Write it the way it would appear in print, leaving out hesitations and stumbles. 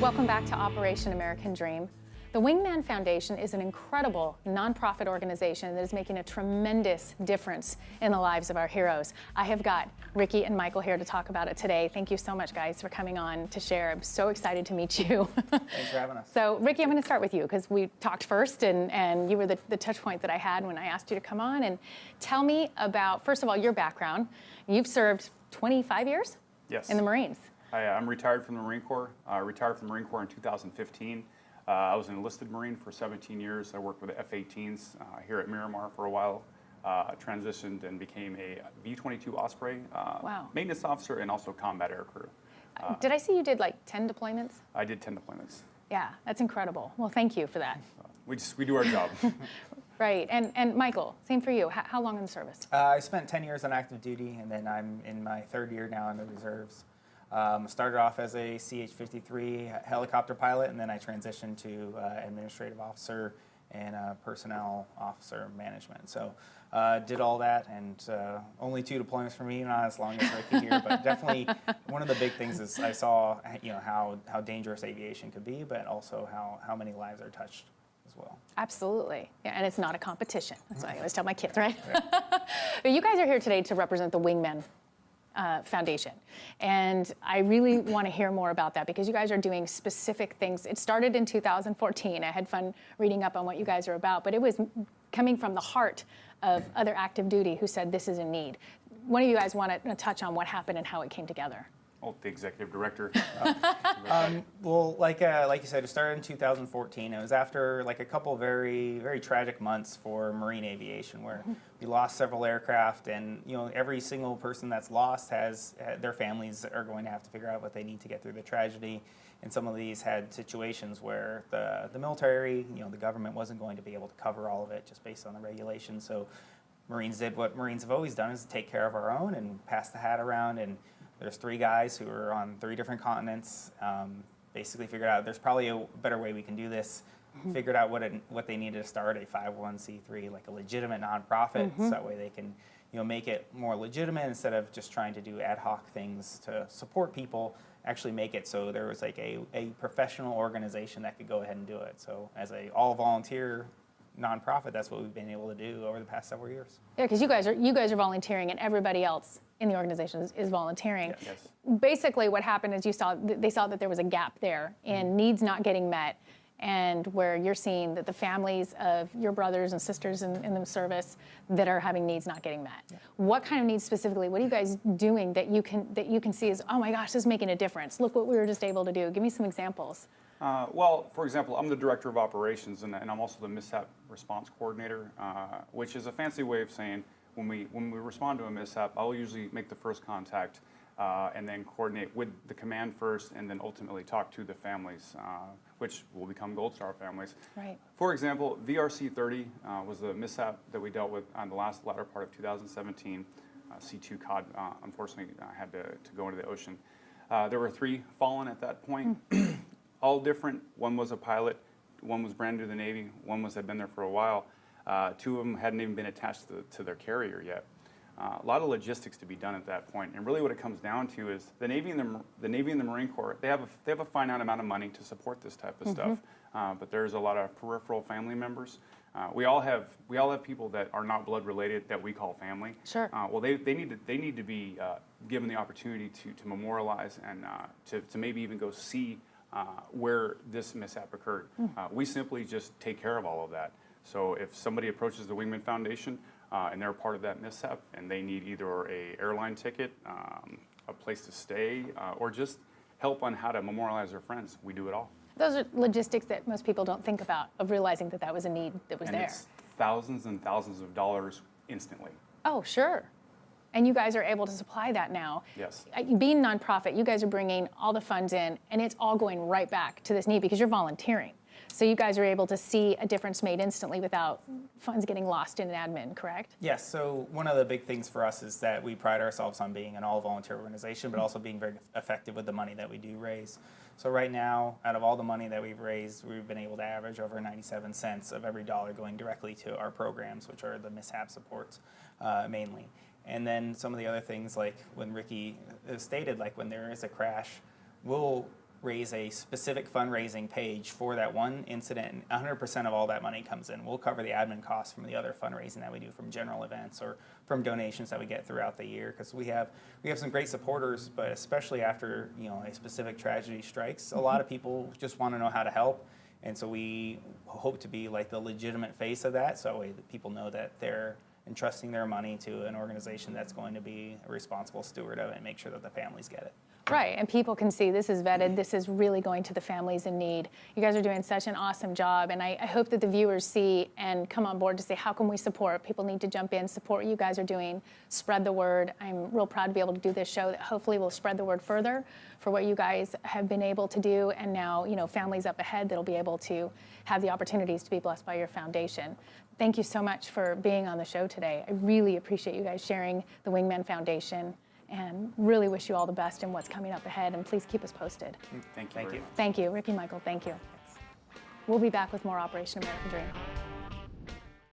Welcome back to Operation American Dream. The Wingman Foundation is an incredible nonprofit organization that is making a tremendous difference in the lives of our heroes. I have got Ricky and Michael here to talk about it today. Thank you so much, guys, for coming on to share. I'm so excited to meet you. Thanks for having us. So, Ricky, I'm going to start with you because we talked first, and you were the touch point that I had when I asked you to come on. And tell me about, first of all, your background. You've served 25 years Yes. in the Marines. I'm retired from the Marine Corps. Retired from the Marine Corps in 2015. I was an enlisted Marine for 17 years. I worked with the F-18s here at Miramar for a while. Transitioned and became a V-22 Osprey Wow. maintenance officer and also combat air crew. Did I see you did like 10 deployments? I did 10 deployments. Yeah, that's incredible. Well, thank you for that. We do our job. Right, and Michael, same for you. How long in the service? I spent 10 years on active duty, and then I'm in my third year now in the reserves. Started off as a CH-53 helicopter pilot, and then I transitioned to administrative officer and personnel officer management. So did all that, and only 2 deployments for me, not as long as Ricky here, but definitely one of the big things is I saw how dangerous aviation could be, but also how many lives are touched as well. Absolutely, yeah, and it's not a competition. That's what I always tell my kids, right? But you guys are here today to represent the Wingman Foundation. And I really want to hear more about that because you guys are doing specific things. It started in 2014. I had fun reading up on what you guys are about, but it was coming from the heart of other active duty who said this is a need. One of you guys want to touch on what happened and how it came together. Oh, the executive director. Well, like you said, it started in 2014. It was after like a couple very, very tragic months for marine aviation, where we lost several aircraft, and every single person that's lost has their families are going to have to figure out what they need to get through the tragedy. And some of these had situations where the military, the government wasn't going to be able to cover all of it just based on the regulations. So Marines did what Marines have always done, is take care of our own and pass the hat around. And there's 3 guys who are on 3 different continents. Basically figured out there's probably a better way we can do this. Figured out what they needed to start a 501c3, like a legitimate nonprofit, so that way they can make it more legitimate instead of just trying to do ad hoc things to support people. Actually make it so there was like a professional organization that could go ahead and do it. So as a all volunteer nonprofit, that's what we've been able to do over the past several years. Yeah, because you guys are volunteering, and everybody else in the organization is volunteering. Yes. Basically, what happened is they saw that there was a gap there in needs not getting met, and where you're seeing that the families of your brothers and sisters in the service that are having needs not getting met. Yeah. What kind of needs specifically? What are you guys doing that you can see as, oh my gosh, this is making a difference? Look what we were just able to do. Give me some examples. Well, for example, I'm the director of operations, and I'm also the mishap response coordinator, which is a fancy way of saying when we respond to a mishap, I'll usually make the first contact and then coordinate with the command first, and then ultimately talk to the families, which will become Gold Star families. Right. For example, VRC-30 was the mishap that we dealt with on the latter part of 2017. C2 COD, unfortunately, had to go into the ocean. There were 3 fallen at that point. All different. One was a pilot, one was brand new to the Navy, one had been there for a while. 2 of them hadn't even been attached to their carrier yet. A lot of logistics to be done at that point, and really what it comes down to is the Navy and the Marine Corps. They have a finite amount of money to support this type of stuff, but there's a lot of peripheral family members. We all have people that are not blood related that we call family. Sure. Well, they need to be given the opportunity to memorialize and to maybe even go see where this mishap occurred. We simply just take care of all of that. So if somebody approaches the Wingman Foundation and they're part of that mishap and they need either a airline ticket, a place to stay, or just help on how to memorialize their friends, we do it all. Those are logistics that most people don't think about, of realizing that was a need that was there. It's thousands and thousands of dollars instantly. Oh, sure. And you guys are able to supply that now. Yes. Being nonprofit, you guys are bringing all the funds in, and it's all going right back to this need because you're volunteering. So you guys are able to see a difference made instantly without funds getting lost in admin, correct? Yes, so one of the big things for us is that we pride ourselves on being an all-volunteer organization, but also being very effective with the money that we do raise. So right now, out of all the money that we've raised, we've been able to average over 97 cents of every dollar going directly to our programs, which are the mishap supports mainly. And then some of the other things, like when Ricky stated, like when there is a crash, we'll raise a specific fundraising page for that one incident, and 100% of all that money comes in. We'll cover the admin costs from the other fundraising that we do from general events or from donations that we get throughout the year, because we have some great supporters, but especially after a specific tragedy strikes, a lot of people just want to know how to help, and so we hope to be like the legitimate face of that, so that people know that they're entrusting their money to an organization that's going to be a responsible steward of it and make sure that the families get it. Right, and people can see this is vetted, this is really going to the families in need. You guys are doing such an awesome job, and I hope that the viewers see and come on board to say, how can we support? People need to jump in, support what you guys are doing, spread the word. I'm real proud to be able to do this show that hopefully will spread the word further for what you guys have been able to do, and now, families up ahead that'll be able to have the opportunities to be blessed by your foundation. Thank you so much for being on the show today. I really appreciate you guys sharing the Wingman Foundation, and really wish you all the best in what's coming up ahead, and please keep us posted. Thank you. Thank you. Thank you, Ricky, Michael, thank you. We'll be back with more Operation American Dream.